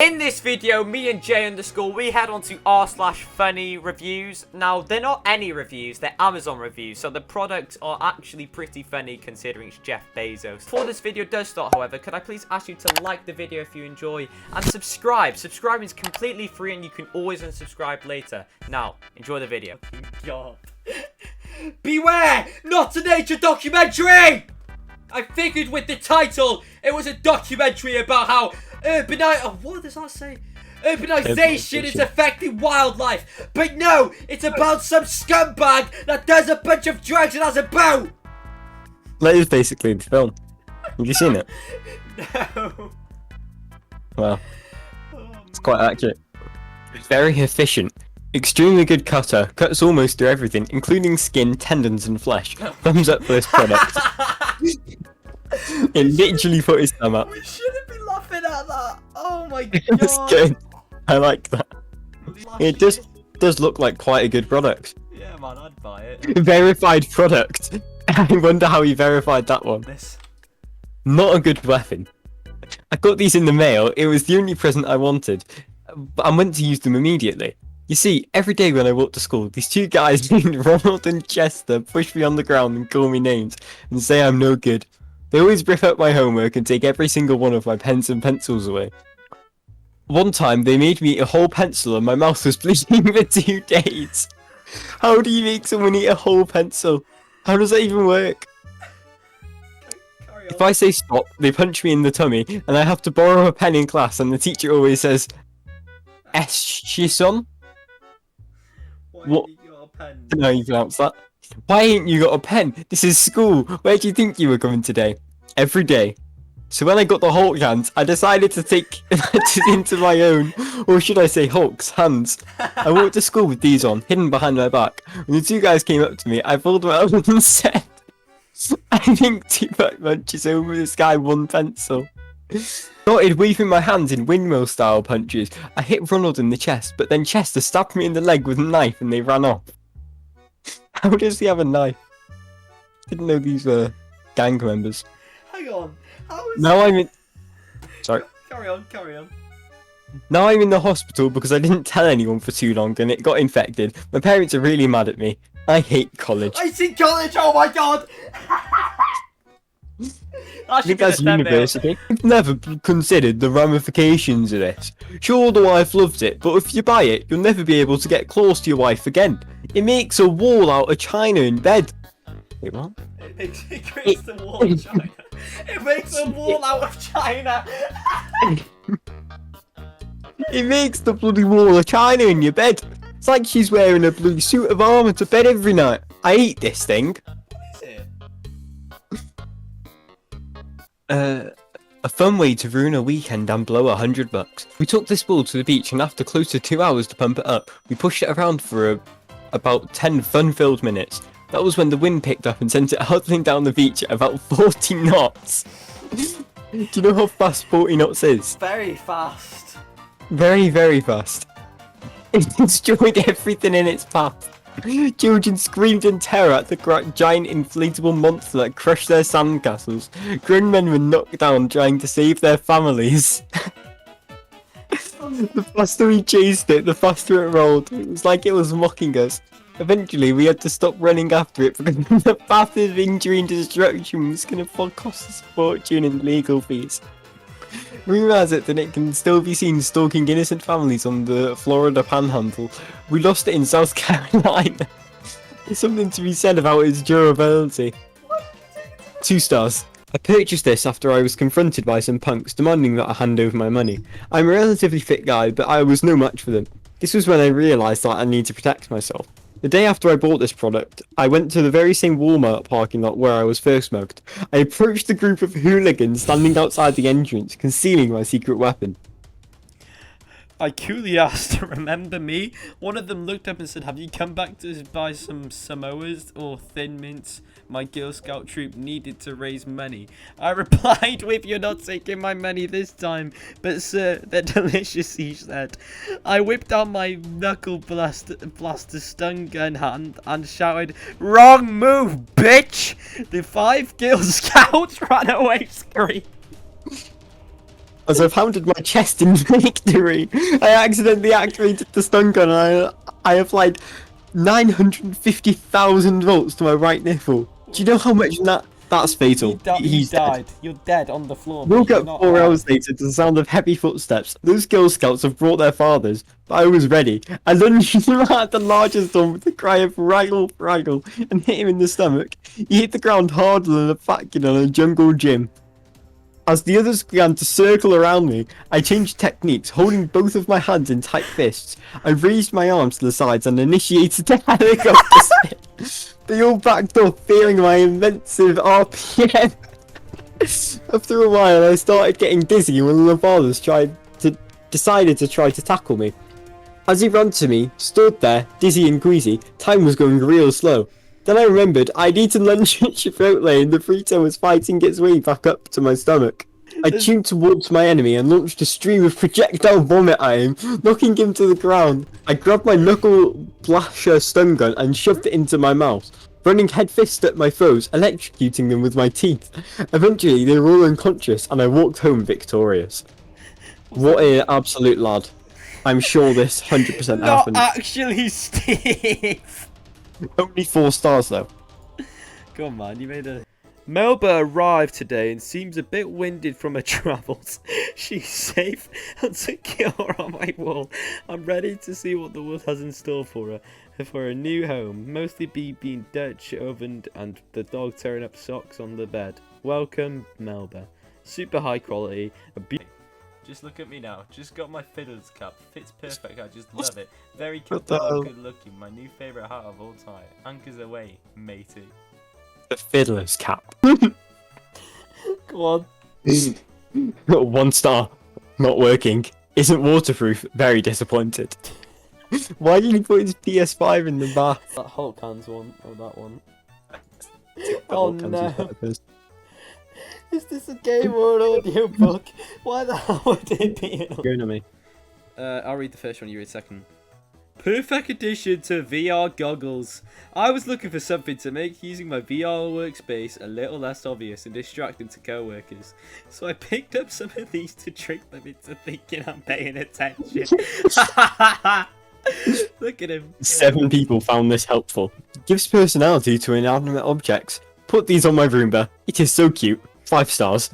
In this video, me and Jay _ we head on to r/funny reviews. Now, they're not any reviews, they're Amazon reviews, so the products are actually pretty funny considering it's Jeff Bezos. Before this video does start, however, could I please ask you to like the video if you enjoy, and subscribe. Subscribing is completely free and you can always unsubscribe later. Now, enjoy the video. God. Beware! Not a nature documentary! I figured with the title, it was a documentary about how what does that say? Urbanization is affecting wildlife. But no, it's about some scumbag that does a bunch of drugs and has a boat. That is basically the film. Have you seen it? No. Well, it's quite accurate. It's very efficient. Extremely good cutter. Cuts almost through everything, including skin, tendons, and flesh. Thumbs up for this product. It literally put his thumb up. We shouldn't be laughing at that. Oh my god. It's good. I like that. It does look like quite a good product. Yeah, man, I'd buy it. Verified product. I wonder how he verified that one. This. Not a good weapon. I got these in the mail. It was the only present I wanted, but I went to use them immediately. You see, every day when I walk to school, these two guys named Ronald and Chester push me on the ground and call me names and say I'm no good. They always rip up my homework and take every single one of my pens and pencils away. One time, they made me eat a whole pencil and my mouth was bleeding for 2 days. How do you make someone eat a whole pencil? How does that even work? If I say stop, they punch me in the tummy and I have to borrow a pen in class and the teacher always says, "Shison?" What? No, you pronounce that. Why ain't you got a pen? This is school. Where do you think you were going today? Every day. So when I got the Hulk hands, I decided to take it into my own, or should I say Hulk's hands. I walked to school with these on, hidden behind my back. When the two guys came up to me, I pulled them out and said, "I think Tupac punches over this guy one pencil." Started waving my hands in windmill style punches. I hit Ronald in the chest, but then Chester stabbed me in the leg with a knife and they ran off. How does he have a knife? Didn't know these were gang members. Hang on. How is Now I'm in... Sorry. Carry on. Now I'm in the hospital because I didn't tell anyone for too long and it got infected. My parents are really mad at me. I hate college. I see college, oh my god! I think that's university. I've never considered the ramifications of this. Sure, the wife loves it, but if you buy it, you'll never be able to get close to your wife again. It makes a wall out of china in bed. Wait, what? It creates the wall of China. It makes a wall out of China. It makes the bloody wall of china in your bed. It's like she's wearing a blue suit of armour to bed every night. I hate this thing. What is it? A fun way to ruin a weekend and blow $100. We took this ball to the beach and after close to 2 hours to pump it up, we pushed it around for about 10 fun-filled minutes. That was when the wind picked up and sent it hurtling down the beach at about 40 knots. Do you know how fast 40 knots is? Very fast. Very, very fast. It destroyed everything in its path. Children screamed in terror at the giant inflatable monster that crushed their sandcastles. Grown men were knocked down trying to save their families. The faster we chased it, the faster it rolled. It was like it was mocking us. Eventually, we had to stop running after it because the path of injury and destruction was going to cost us a fortune in legal fees. Rumour has it that it can still be seen stalking innocent families on the Florida Panhandle. We lost it in South Carolina. There's something to be said about its durability. 2 stars. I purchased this after I was confronted by some punks demanding that I hand over my money. I'm a relatively fit guy, but I was no match for them. This was when I realised that I need to protect myself. The day after I bought this product, I went to the very same Walmart parking lot where I was first mugged. I approached a group of hooligans standing outside the entrance, concealing my secret weapon. I coolly asked, "Remember me?" One of them looked up and said, "Have you come back to buy some Samoas or Thin Mints? My Girl Scout troop needed to raise money." I replied with, "You're not taking my money this time, but sir, they're delicious," he said. I whipped out my knuckle blaster stun gun hand and shouted, "Wrong move, bitch!" The 5 Girl Scouts ran away screaming. as I pounded my chest in victory. I accidentally activated the stun gun and I applied 950,000 volts to my right nipple. Do you know how much that's fatal? He's died. dead. You're dead on the floor. Woke You're up not 4 alive. hours later to the sound of heavy footsteps. Those Girl Scouts have brought their fathers, but I was ready. I lunged at the largest one with a cry of "Fraggle, Fraggle," and hit him in the stomach. He hit the ground harder than a fat kid on a jungle gym. As the others began to circle around me, I changed techniques, holding both of my hands in tight fists. I raised my arms to the sides and initiated a helicopter spin. They all backed off, fearing my immense RPM. After a while, I started getting dizzy when one of the fathers decided to try to tackle me. As he ran to me, stood there, dizzy and queasy, time was going real slow. Then I remembered I'd eaten lunch at Chipotle and the burrito was fighting its way back up to my stomach. I tuned towards my enemy and launched a stream of projectile vomit at him, knocking him to the ground. I grabbed my knuckle blasher stun gun and shoved it into my mouth, running headfirst at my foes, electrocuting them with my teeth. Eventually, they were all unconscious and I walked home victorious. What an absolute lad. I'm sure this 100% Not happened. actually, Steve. Only 4 stars though. Come on, man, you made a... Melba arrived today and seems a bit winded from her travels. She's safe and secure on my wall. I'm ready to see what the world has in store for her. For a new home, mostly being Dutch ovened and the dog tearing up socks on the bed. Welcome, Melba. Super high quality. Just look at me now. Just got my fiddler's cap. Fits perfect. I just love it. Very What the hell? good looking. My new favourite hat of all time. Anchors away, matey. The fiddler's cap. Go on. 1 star. Not working. Isn't waterproof. Very disappointed. Why did he put his PS5 in the bath? That Hulk hands one. Oh, that one. The Oh, Hulk hands no. is better first. Is this a game or an audio book? Why the hell would it be an Going on me. I'll read the first one, you read the second. Perfect addition to VR goggles. I was looking for something to make using my VR workspace a little less obvious and distracting to co-workers. So I picked up some of these to trick them into thinking I'm paying attention. Look at him. 7 people found this helpful. Gives personality to inanimate objects. Put these on my Roomba. It is so cute. 5 stars.